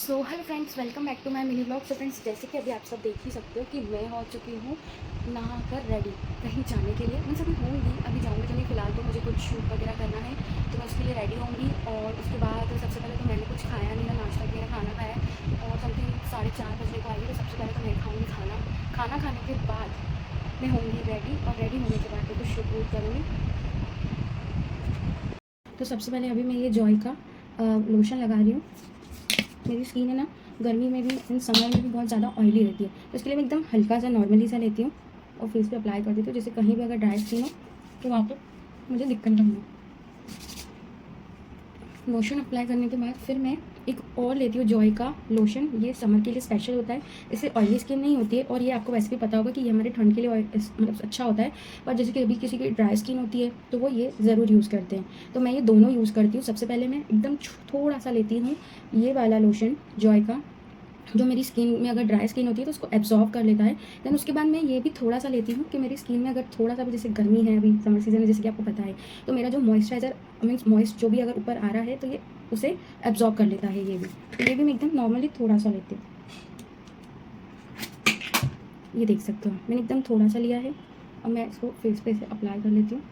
So hello friends, welcome back to my mini blog. So friends, जैसे कि अभी आप सब देख ही सकते हो कि मैं हो चुकी हूँ नहा कर रेडी कहीं जाने के लिए। मैं अभी होंगी, अभी जाऊँगी तो नहीं, फिलहाल तो मुझे कुछ शूट वगैरह करना है, तो मैं उसके लिए रेडी होंगी। और उसके बाद सबसे पहले तो मैंने कुछ खाया नहीं, ना नाश्ता किया, खाना खाया। और समथिंग 4:30 बजे को आएगी, तो सबसे पहले तो मैं खाऊँगी खाना खाने के बाद मैं होंगी रेडी, और रेडी होने के बाद तो कुछ शूट वूट करूँगी। तो सबसे पहले अभी मैं ये जॉय का लोशन लगा रही हूँ। मेरी स्किन है ना, गर्मी में भी इन समर में भी बहुत ज़्यादा ऑयली रहती है, तो इसके लिए मैं एकदम हल्का सा नॉर्मली सा लेती हूँ और फेस पे अप्लाई कर देती हूँ, जैसे कहीं भी अगर ड्राई स्किन हो तो वहाँ पर मुझे दिक्कत नहीं हो। लोशन अप्लाई करने के बाद फिर मैं एक और लेती हूँ जॉय का लोशन। ये समर के लिए स्पेशल होता है, इससे ऑयली स्किन नहीं होती है, और ये आपको वैसे भी पता होगा कि ये हमारे ठंड के लिए मतलब अच्छा होता है। पर जैसे कि अभी किसी की ड्राई स्किन होती है तो वो ये ज़रूर यूज़ करते हैं, तो मैं ये दोनों यूज़ करती हूँ। सबसे पहले मैं एकदम थोड़ा सा लेती हूँ ये वाला लोशन जॉय का, जो मेरी स्किन में अगर ड्राई स्किन होती है तो उसको एब्जॉर्ब कर लेता है। देन उसके बाद मैं ये भी थोड़ा सा लेती हूँ कि मेरी स्किन में अगर थोड़ा सा भी, जैसे गर्मी है अभी समर सीजन है जैसे कि आपको पता है, तो मेरा जो मॉइस्चराइज़र मीन्स मॉइस्ट जो भी अगर ऊपर आ रहा है तो ये उसे एब्जॉर्ब कर लेता है। ये भी, तो ये भी मैं एकदम नॉर्मली थोड़ा सा लेती हूँ। ये देख सकते हो मैंने एकदम थोड़ा सा लिया है, और मैं इसको फेस पे से अप्लाई कर लेती हूँ।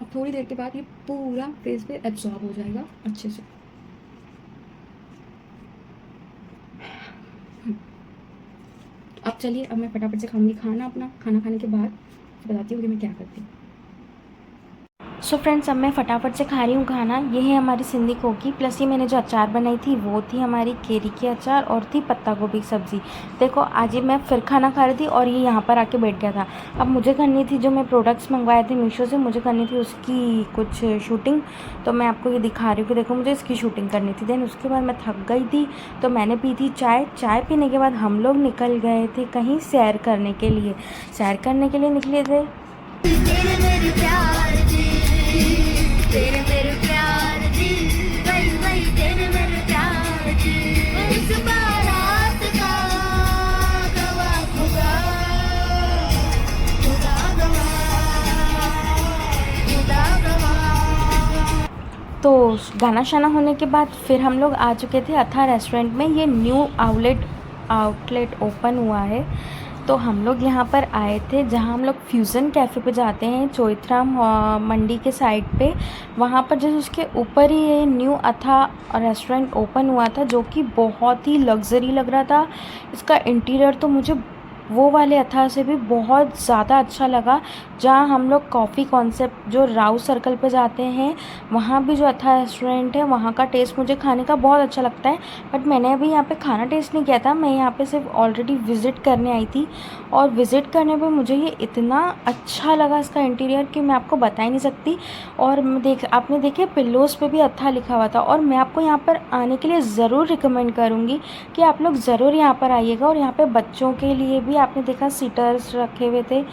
अब थोड़ी देर के बाद ये पूरा फेस पे एब्जॉर्ब हो जाएगा अच्छे से। अब चलिए, अब मैं फटाफट से खाऊंगी खाना। अपना खाना खाने के बाद बताती हूँ कि मैं क्या करती हूँ। सो फ्रेंड्स, अब मैं फटाफट से खा रही हूँ खाना। ये है हमारी सिंधी कोकी, प्लस ये मैंने जो अचार बनाई थी वो थी हमारी केरी की अचार, और थी पत्ता गोभी की सब्ज़ी। देखो आज ये मैं फिर खाना खा रही थी और ये यहाँ पर आके बैठ गया था। अब मुझे करनी थी, जो मैं प्रोडक्ट्स मंगवाए थे मीशो से, मुझे करनी थी उसकी कुछ शूटिंग। तो मैं आपको ये दिखा रही हूँ कि देखो मुझे इसकी शूटिंग करनी थी। देन उसके बाद मैं थक गई थी तो मैंने पी थी चाय। चाय पीने के बाद हम लोग निकल गए थे कहीं सैर करने के लिए। सैर करने के लिए निकले थे। तेरे मेरे प्यार दी, वही वही तेरे मेरे प्यार दी, उस बारात का गवाह खुदा, खुदा गवाह। तो गाना शाना होने के बाद फिर हम लोग आ चुके थे अथा रेस्टोरेंट में। ये न्यू आउटलेट ओपन हुआ है, तो हम लोग यहाँ पर आए थे, जहाँ हम लोग फ्यूज़न कैफ़े पे जाते हैं चोइथराम मंडी के साइड पे। वहाँ पर जैसे उसके ऊपर ही ये न्यू अथा रेस्टोरेंट ओपन हुआ था, जो कि बहुत ही लग्जरी लग रहा था। इसका इंटीरियर तो मुझे वो वाले अथा से भी बहुत ज़्यादा अच्छा लगा। जहाँ हम लोग कॉफ़ी कॉन्सेप्ट जो राउ सर्कल पे जाते हैं, वहाँ भी जो अथा रेस्टोरेंट है वहाँ का टेस्ट मुझे खाने का बहुत अच्छा लगता है। बट मैंने अभी यहाँ पे खाना टेस्ट नहीं किया था, मैं यहाँ पे सिर्फ ऑलरेडी विज़िट करने आई थी। और विज़िट करने पे मुझे ये इतना अच्छा लगा इसका इंटीरियर कि मैं आपको बता ही नहीं सकती। और आपने देखे पिल्लोज़ पे भी अथा लिखा हुआ था। और मैं आपको यहाँ पर आने के लिए ज़रूर रिकमेंड करूँगी कि आप लोग ज़रूर यहाँ पर आइएगा। और यहाँ पे बच्चों के लिए भी आपने देखा सीटर्स रखे हुए थे,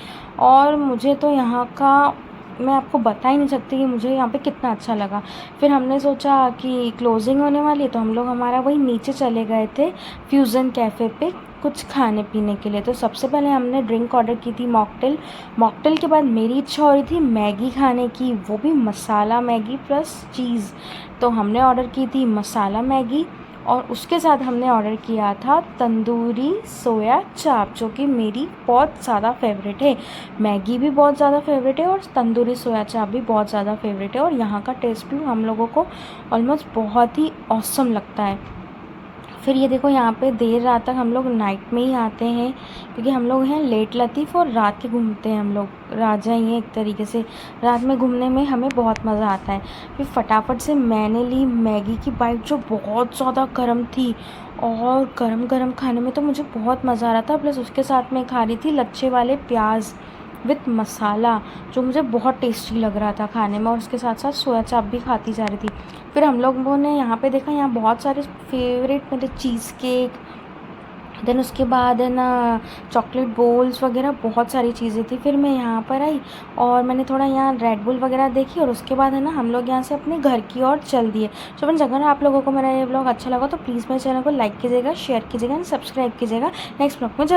और मुझे तो यहाँ का मैं आपको बता ही नहीं सकती कि मुझे यहाँ पे कितना अच्छा लगा। फिर हमने सोचा कि क्लोजिंग होने वाली है, तो हम लोग हमारा वही नीचे चले गए थे फ्यूज़न कैफ़े पे कुछ खाने पीने के लिए। तो सबसे पहले हमने ड्रिंक ऑर्डर की थी मॉकटेल। मॉकटेल के बाद मेरी इच्छा हो रही थी मैगी खाने की, वो भी मसाला मैगी प्लस चीज़। तो हमने ऑर्डर की थी मसाला मैगी, और उसके साथ हमने ऑर्डर किया था तंदूरी सोया चाप, जो कि मेरी बहुत ज़्यादा फेवरेट है। मैगी भी बहुत ज़्यादा फेवरेट है और तंदूरी सोया चाप भी बहुत ज़्यादा फेवरेट है। और यहाँ का टेस्ट भी हम लोगों को ऑलमोस्ट बहुत ही ऑसम लगता है। फिर ये देखो यहाँ पे देर रात तक हम लोग नाइट में ही आते हैं, क्योंकि हम लोग हैं लेट लतीफ़ और रात के घूमते हैं। हम लोग राजा ही हैं एक तरीके से, रात में घूमने में हमें बहुत मज़ा आता है। फिर फटाफट से मैंने ली मैगी की बाइट, जो बहुत ज़्यादा गर्म थी, और गरम गरम खाने में तो मुझे बहुत मज़ा आ रहा था। प्लस उसके साथ मैं खा रही थी लच्छे वाले प्याज विथ मसाला, जो मुझे बहुत टेस्टी लग रहा था खाने में। और उसके साथ साथ सोया चाप भी खाती जा रही थी। फिर हम लोगों ने यहाँ पे देखा, यहाँ बहुत सारे फेवरेट मेरे चीज़ केक, देन उसके बाद है ना चॉकलेट बोल्स वगैरह बहुत सारी चीज़ें थी। फिर मैं यहाँ पर आई और मैंने थोड़ा यहाँ रेड बुल वगैरह देखी, और उसके बाद है ना हम लोग यहाँ से अपने घर की ओर चल दिए। तो फ्रेंड्स, अगर आप लोगों को मेरा ये ब्लॉग अच्छा लगा तो प्लीज़ मेरे चैनल को लाइक कीजिएगा, शेयर कीजिएगा एंड सब्सक्राइब कीजिएगा। नेक्स्ट ब्लॉग में जब